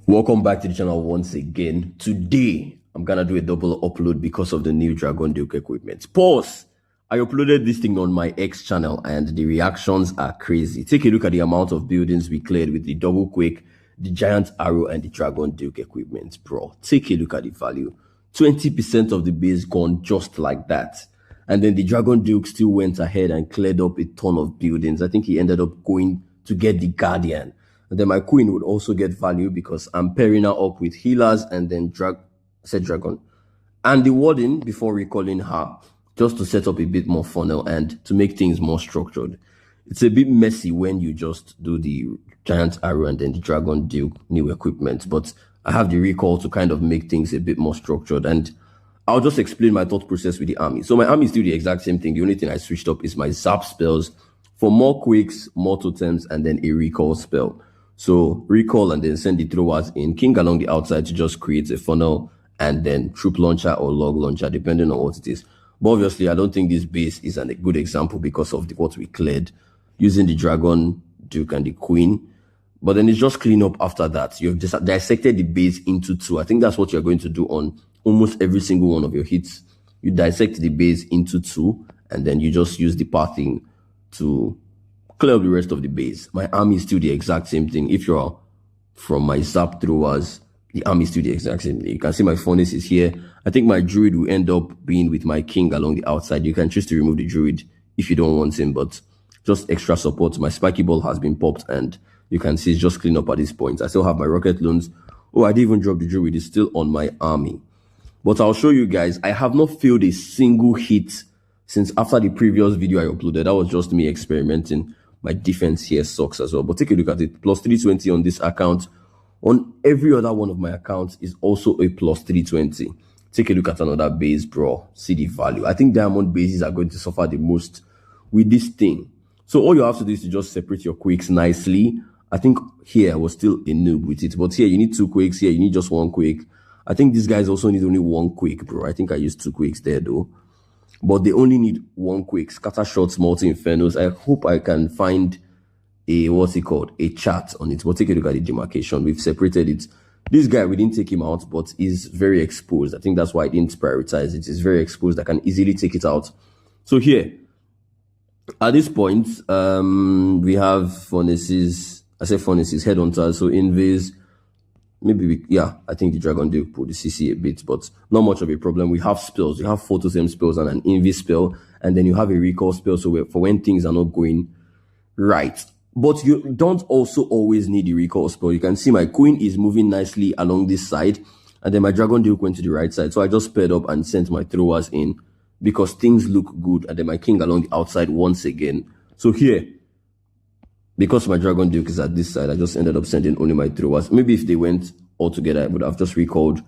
Welcome back to the channel once again. Today, I'm gonna do a double upload because of the new Dragon Duke equipment. Pause! I uploaded this thing on my X channel and the reactions are crazy. Take a look at the amount of buildings we cleared with the double quake, the giant arrow, and the Dragon Duke equipment, bro. Take a look at the value. 20% of the base gone just like that. And then the Dragon Duke still went ahead and cleared up a ton of buildings. I think he ended up going to get the Guardian. And then my queen would also get value because I'm pairing her up with healers and then dragon and the warden before recalling her, just to set up a bit more funnel and to make things more structured. It's a bit messy when you just do the giant arrow and then the Dragon Duke new equipment, but I have the recall to kind of make things a bit more structured. And I'll just explain my thought process with the army. So my army is still the exact same thing. The only thing I switched up is my zap spells for more quakes, more totems, and then a recall spell. So recall and then send the throwers in, king along the outside to just create a funnel, and then troop launcher or log launcher, depending on what it is. But obviously, I don't think this base is a good example because of what we cleared using the Dragon Duke and the Queen. But then it's just clean up after that. You've just dissected the base into two. I think that's what you're going to do on almost every single one of your hits. You dissect the base into two, and then you just use the pathing to clear up the rest of the base. My army is still the exact same thing. If you're from my zap throwers, the army is still the exact same thing. You can see my furnace is here. I think my druid will end up being with my king along the outside. You can choose to remove the druid if you don't want him, but just extra support. My spiky ball has been popped, and you can see it's just clean up at this point. I still have my rocket loons. Oh, I didn't even drop the druid. It's still on my army. But I'll show you guys, I have not failed a single hit since after the previous video I uploaded. That was just me experimenting. My defense here sucks as well, but take a look at it. Plus 320 on this account. On every other one of my accounts is also a plus 320. Take a look at another base, bro. See the value. I think diamond bases are going to suffer the most with this thing. So all you have to do is to just separate your quakes nicely. I think here I was still a noob with it, but here you need two quakes. Here you need just one quake. I think these guys also need only one quake, bro. I think I used two quakes there though. But they only need one quake. Scatter shots, multi infernos. I hope I can find a, what's it called, a chart on it. But take a look at the demarcation. We've separated it. This guy, we didn't take him out, but he's very exposed. I think that's why I didn't prioritize it. It's very exposed. I can easily take it out. So here, at this point, we have furnaces. I say furnaces, headhunters. So invis. Maybe I think the Dragon Duke put the CC a bit, but not much of a problem. We have spells. You have 4 totem spells and an envy spell, and then you have a recall spell. So for when things are not going right. But you don't also always need the recall spell. You can see my queen is moving nicely along this side, and then my Dragon Duke went to the right side. So I just paired up and sent my throwers in because things look good, and then my king along the outside once again. So here, because my Dragon Duke is at this side, I just ended up sending only my throwers. Maybe if they went all together, I would have just recalled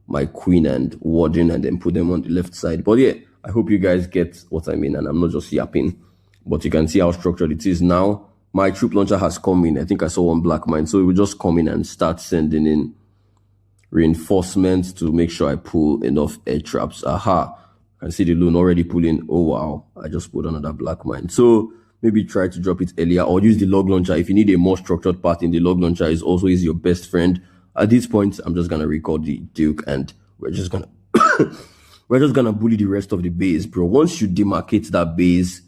my queen and warden and then put them on the left side. But yeah, I hope you guys get what I mean, and I'm not just yapping. But you can see how structured it is now. My troop launcher has come in. I think I saw one black mine. So it will just come in and start sending in reinforcements to make sure I pull enough air traps. Aha. I can see the loon already pulling. Oh, wow. I just put another black mine. So maybe try to drop it earlier or use the log launcher. If you need a more structured path in, the log launcher is also your best friend. At this point, I'm just gonna record the Duke and we're just gonna bully the rest of the base, bro. Once you demarcate that base,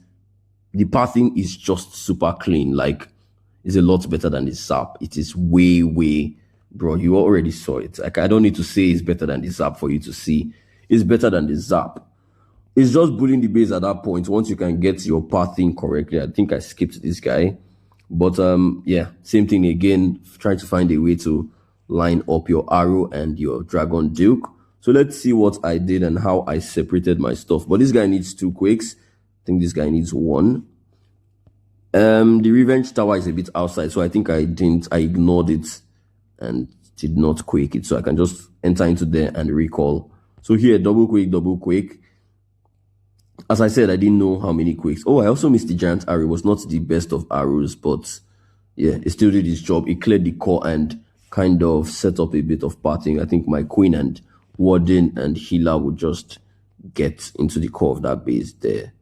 the pathing is just super clean. Like, it's a lot better than the zap. It is way, bro. You already saw it. Like, I don't need to say it's better than the zap for you to see. It's better than the zap. It's just bullying the base at that point. Once you can get your pathing correctly. I think I skipped this guy. But yeah, same thing again. Trying to find a way to line up your arrow and your Dragon Duke. So let's see what I did and how I separated my stuff. But this guy needs 2 quakes. I think this guy needs 1. The Revenge Tower is a bit outside. So I think I ignored it and did not quake it. So I can just enter into there and recall. So here, double quake. As I said, I didn't know how many quakes. Oh, I also missed the giant arrow. It was not the best of arrows, but yeah, it still did its job. It cleared the core and kind of set up a bit of pathing. I think my queen and warden and healer would just get into the core of that base there.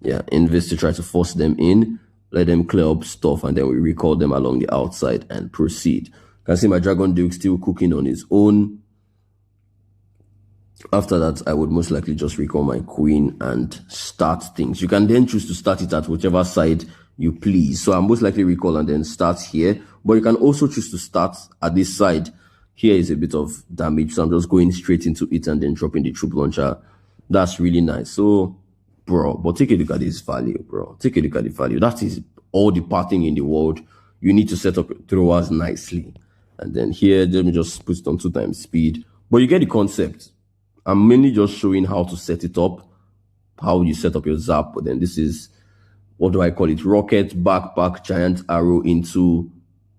Yeah, invest to try to force them in, let them clear up stuff, and then we recall them along the outside and proceed. You can see my Dragon Duke still cooking on his own. After that, I would most likely just recall my queen and start things. You can then choose to start it at whichever side you please. So I most likely recall and then start here. But you can also choose to start at this side. Here is a bit of damage, so I'm just going straight into it and then dropping the troop launcher. That's really nice. So, bro, but take a look at this value, bro. Take a look at the value. That is all the pathing in the world. You need to set up your throwers nicely. And then here, let me just put it on 2x speed. But you get the concept. I'm mainly just showing how to set it up, how you set up your zap. But then this is, what do I call it? Rocket, backpack, giant arrow into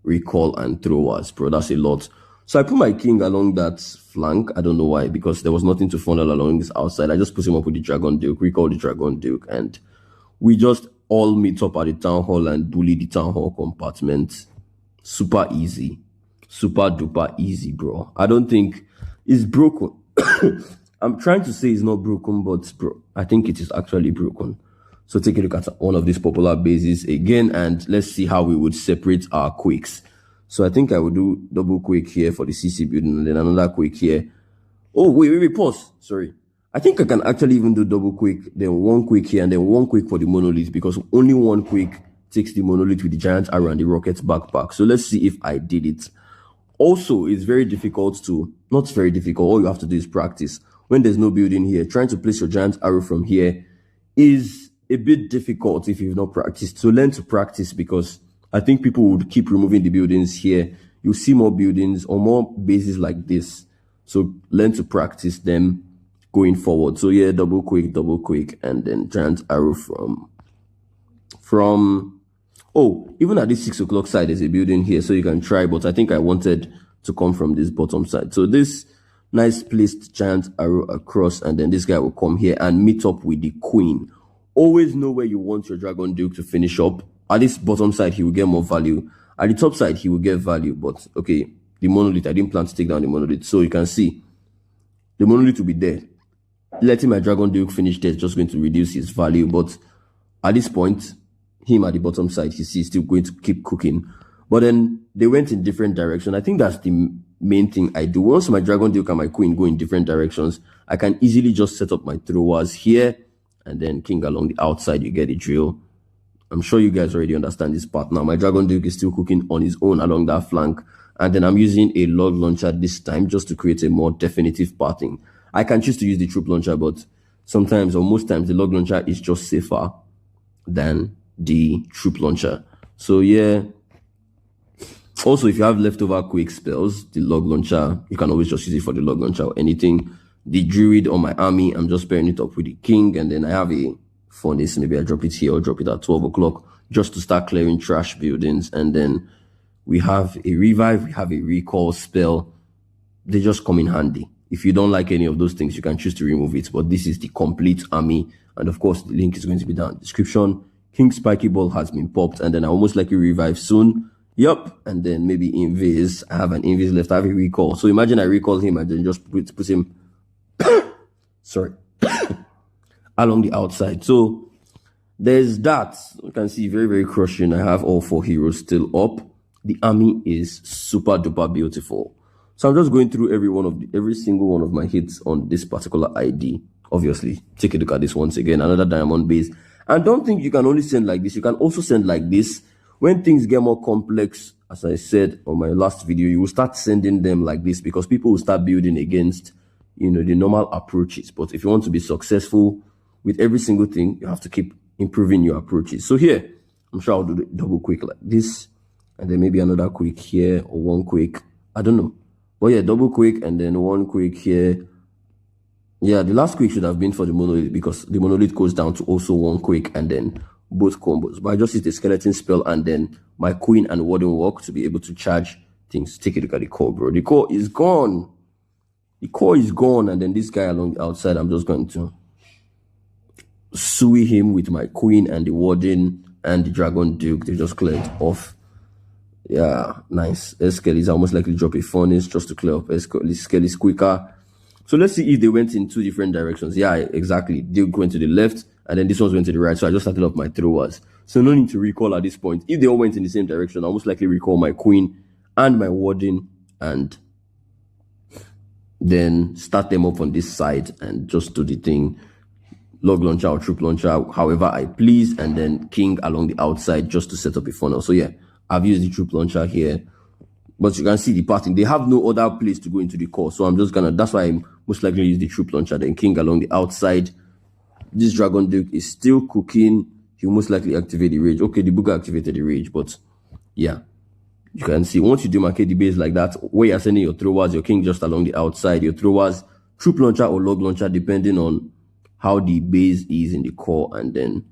recall and throwers, bro. That's a lot. So I put my king along that flank. I don't know why, because there was nothing to funnel along this outside. I just put him up with the Dragon Duke, recall the Dragon Duke, and we just all meet up at the town hall and bully the town hall compartment. Super easy. Super duper easy, bro. I don't think it's broken. I'm trying to say it's not broken, but bro, I think it is actually broken. So take a look at one of these popular bases again, and let's see how we would separate our quakes. So I think I would do double quake here for the CC building, and then another quake here. Oh, wait, pause. Sorry. I think I can actually even do double quake, then one quake here, and then one quake for the monolith, because only one quake takes the monolith with the giant arrow and the rocket backpack. So let's see if I did it. Also, it's very difficult to, not very difficult, all you have to do is practice. When there's no building here, trying to place your giant arrow from here is a bit difficult if you've not practiced. So learn to practice, because I think people would keep removing the buildings here. You'll see more buildings or more bases like this. So learn to practice them going forward. So yeah, double quake, and then giant arrow from oh, even at this 6 o'clock side, there's a building here, so you can try, but I think I wanted to come from this bottom side. So this nice placed giant arrow across, and then this guy will come here and meet up with the queen. Always know where you want your Dragon Duke to finish up. At this bottom side, he will get more value. At the top side, he will get value, but okay, the monolith, I didn't plan to take down the monolith. So you can see, the monolith will be there. Letting my Dragon Duke finish there is just going to reduce his value, but at this point, him at the bottom side, he's still going to keep cooking. But then they went in different directions. I think that's the main thing I do. Once my Dragon Duke and my queen go in different directions, I can easily just set up my throwers here and then king along the outside. You get the drill. I'm sure you guys already understand this part now. My Dragon Duke is still cooking on his own along that flank, and then I'm using a log launcher this time just to create a more definitive pathing. I can choose to use the troop launcher, but sometimes or most times the log launcher is just safer than the troop launcher. So yeah, also if you have leftover quick spells, the log launcher, you can always just use it for the log launcher or anything. The druid on my army, I'm just pairing it up with the king, and then I have a furnace. Maybe I drop it here or drop it at 12 o'clock just to start clearing trash buildings. And then we have a revive, we have a recall spell. They just come in handy. If you don't like any of those things, you can choose to remove it, but this is the complete army. And of course, the link is going to be down in the description. King Spiky Ball has been popped, and then I almost likely revive soon. Yup, and then maybe invis. I have an invis left. I have a recall. So imagine I recall him and then just put him sorry along the outside. So there's that. You can see very, very crushing. I have all 4 heroes still up. The army is super duper beautiful. So I'm just going through every single one of my hits on this particular ID. Obviously, take a look at this once again. Another diamond base. And don't think you can only send like this. You can also send like this. When things get more complex, as I said on my last video, you will start sending them like this, because people will start building against, you know, the normal approaches. But if you want to be successful with every single thing, you have to keep improving your approaches. So here, I'm sure I'll do the double quick like this, and then maybe another quick here, or one quick. I don't know. But yeah, double quick and then one quick here. Yeah, the last quick should have been for the monolith, because the monolith goes down to also one quick and then both combos. But I just used the skeleton spell and then my queen and warden walk to be able to charge things. Take a look at the core, bro. The core is gone. The core is gone, and then this guy along the outside, I'm just going to sui him with my queen and the warden and the Dragon Duke. They just cleared off. Yeah, nice. Skelly's almost likely drop a furnace just to clear up Skelly's quicker. So let's see if they went in 2 different directions. Yeah, exactly. They went to the left, and then this one went to the right. So I just started up my throwers. So no need to recall at this point. If they all went in the same direction, I'll most likely recall my queen and my warding, and then start them up on this side and just do the thing, log launcher or troop launcher, however I please, and then king along the outside just to set up a funnel. So yeah, I've used the troop launcher here, but you can see the pattern. They have no other place to go into the core, so I'm just gonna, that's why I most likely use the troop launcher, then king along the outside. This Dragon Duke is still cooking. He'll most likely activate the rage. Okay, the Booger activated the rage, but yeah, you can see once you demarcate the base like that, where you're sending your throwers, your king just along the outside, your throwers, troop launcher or log launcher, depending on how the base is in the core, and then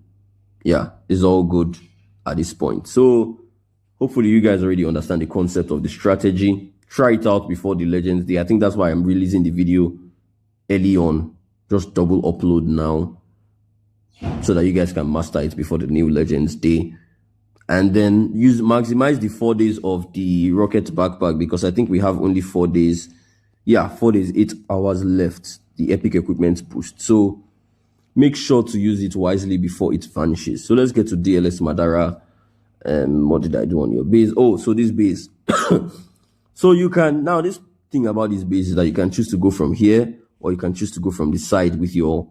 yeah, it's all good at this point. So hopefully you guys already understand the concept of the strategy. Try it out before the Legends Day. I think that's why I'm releasing the video early on. Just double upload now so that you guys can master it before the new Legends Day. And then maximize the 4 days of the rocket backpack, because I think we have only 4 days. Yeah, 4 days, 8 hours left, the epic equipment boost. So make sure to use it wisely before it vanishes. So let's get to DLS Madara. What did I do on your base? Oh, so this base. So you can, now this thing about this base is that you can choose to go from here, or you can choose to go from the side with your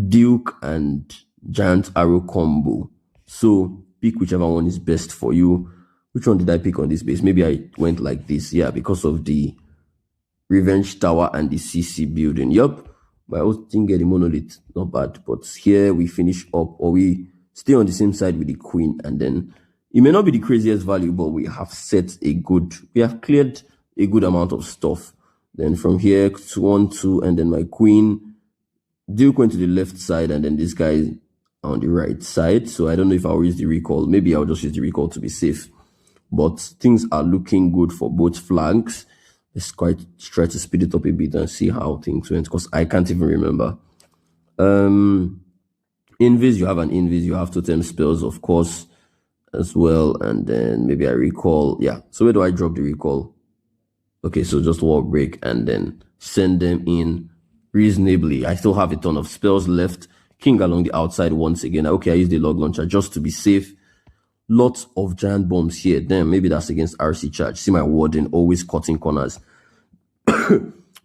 Duke and Giant Arrow combo. So pick whichever one is best for you. Which one did I pick on this base? Maybe I went like this. Yeah, because of the Revenge Tower and the CC building. Yup. But I also didn't get the monolith. Not bad. But here we finish up, or we stay on the same side with the queen. And then it may not be the craziest value, but we have we have cleared a good amount of stuff. Then from here to 1, 2, and then my queen. Duke went to the left side, and then this guy on the right side. So I don't know if I'll use the recall. Maybe I'll just use the recall to be safe. But things are looking good for both flanks. Let's try to speed it up a bit and see how things went, because I can't even remember. Invis, you have an invis, you have totem spells, of course, as well. And then maybe I recall. Yeah. So where do I drop the recall? Okay, so just wall break and then send them in reasonably. I still have a ton of spells left. King along the outside once again. Okay, I use the log launcher just to be safe. Lots of giant bombs here. Then maybe that's against RC charge. See my warden always cutting corners.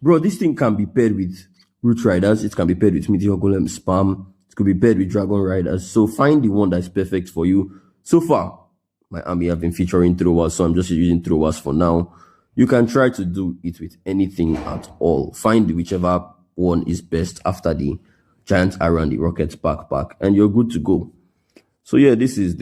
Bro, this thing can be paired with Root Riders. It can be paired with Meteor Golem Spam. It could be paired with Dragon Riders. So find the one that's perfect for you. So far, my army have been featuring throwers, so I'm just using throwers for now. You can try to do it with anything at all. Find whichever one is best after the giant arrow and the rocket backpack, and you're good to go. So yeah, this is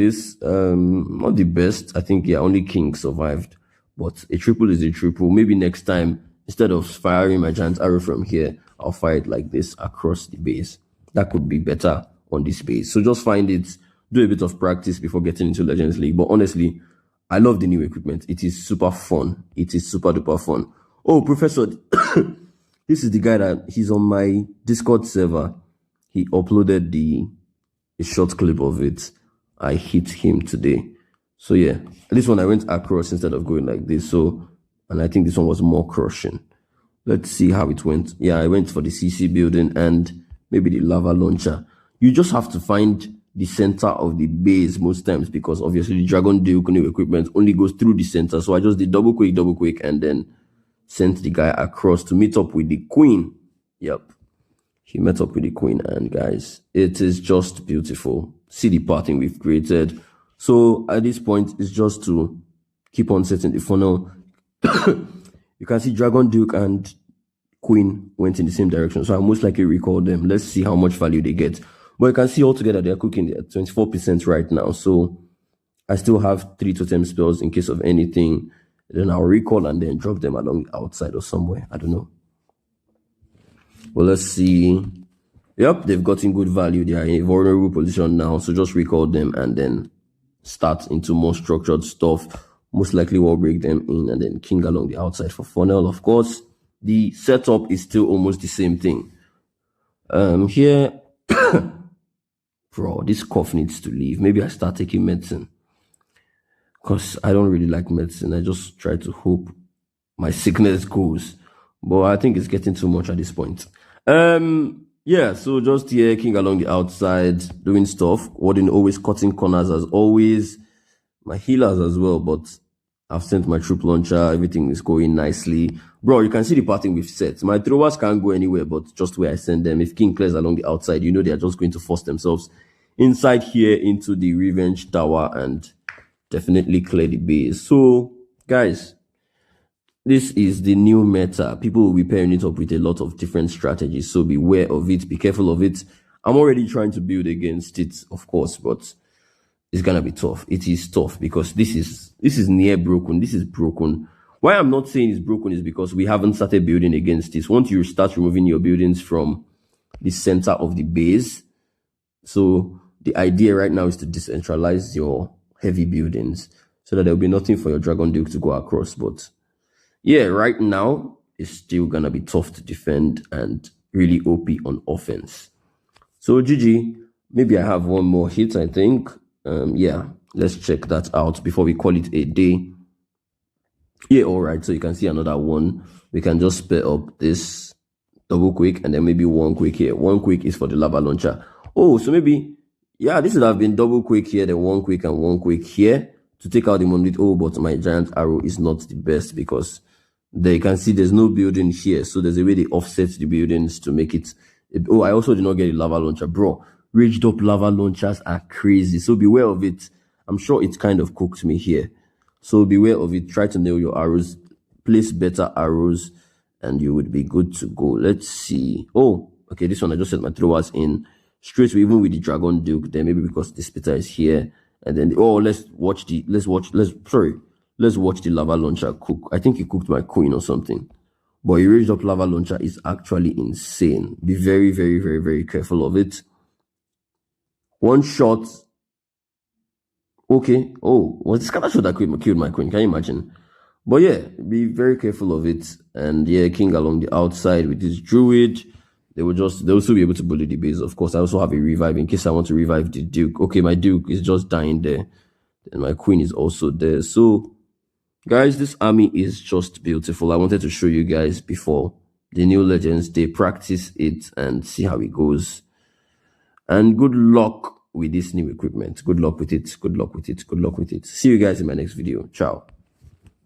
not the best. I think yeah, only king survived, but a triple is a triple. Maybe next time, instead of firing my giant arrow from here, I'll fire it like this across the base. That could be better on this base. So just find it, do a bit of practice before getting into Legends League. But honestly, I love the new equipment. It is super fun. It is super duper fun. Oh, Professor, this is the guy that he's on my Discord server. He uploaded a short clip of it. I hit him today. So yeah, this one I went across instead of going like this. So, and I think this one was more crushing. Let's see how it went. Yeah, I went for the CC building and maybe the lava launcher. You just have to find the center of the base most times, because obviously the Dragon Duke new equipment only goes through the center. So I just did double quick, and then sent the guy across to meet up with the queen. Yep. He met up with the queen, and guys, it is just beautiful. See the pattern we've created. So at this point, it's just to keep on setting the funnel. You can see Dragon Duke and Queen went in the same direction, so I most likely recall them. Let's see how much value they get. But you can see altogether they're cooking at 24% right now. So I still have 3 totem spells in case of anything. Then I'll recall and then drop them along the outside or somewhere. I don't know. Well, let's see. Yep, they've gotten good value. They are in a vulnerable position now. So just recall them and then start into more structured stuff. Most likely we'll break them in and then king along the outside for funnel. Of course, the setup is still almost the same thing. Here, bro, this cough needs to leave. Maybe I start taking medicine, because I don't really like medicine. I just try to hope my sickness goes, but I think it's getting too much at this point. Yeah, so just here, king along the outside, doing stuff. Warden always cutting corners as always. My healers as well, but I've sent my troop launcher. Everything is going nicely. Bro, you can see the pattern we've set. My throwers can't go anywhere but just where I send them. If king clears along the outside, you know they are just going to force themselves inside here into the revenge tower and definitely clear the base. So, guys, this is the new meta. People will be pairing it up with a lot of different strategies. So beware of it. Be careful of it. I'm already trying to build against it, of course, but it's gonna be tough. It is tough because this is near broken. This is broken. Why I'm not saying it's broken is because we haven't started building against this. Once you start removing your buildings from the center of the base, so the idea right now is to decentralize your heavy buildings so that there'll be nothing for your Dragon Duke to go across. But yeah, right now it's still gonna be tough to defend and really OP on offense. So GG, maybe I have one more hit, I think. Yeah, let's check that out before we call it a day. Yeah, all right. So you can see another one. We can just spare up this double quick and then maybe one quick here. One quick is for the lava launcher. Oh, so maybe, yeah, this would have been double quick here, then one quick and one quick here to take out the monolith. Oh, but my giant arrow is not the best because there you can see there's no building here. So there's a way they offset the buildings to make it. Oh, I also did not get a lava launcher, bro. Raged up lava launchers are crazy. So beware of it. I'm sure it kind of cooked me here. So beware of it. Try to nail your arrows. Place better arrows and you would be good to go. Let's see. Oh, okay. This one, I just set my throwers in straight away, even with the Dragon Duke. Then maybe because the splitter is here. And then, let's watch the lava launcher cook. I think he cooked my queen or something. But a raised up lava launcher is actually insane. Be very, very, very, very careful of it. One shot. Okay. Oh, was this kind of shot that killed my queen? Can you imagine? But yeah, be very careful of it. And yeah, king along the outside with this druid. They'll still be able to bully the base. Of course, I also have a revive in case I want to revive the duke. Okay, my duke is just dying there. And my queen is also there. So, guys, this army is just beautiful. I wanted to show you guys before the new legends. They practice it and see how it goes. And good luck with this new equipment. Good luck with it. Good luck with it. Good luck with it. See you guys in my next video. Ciao.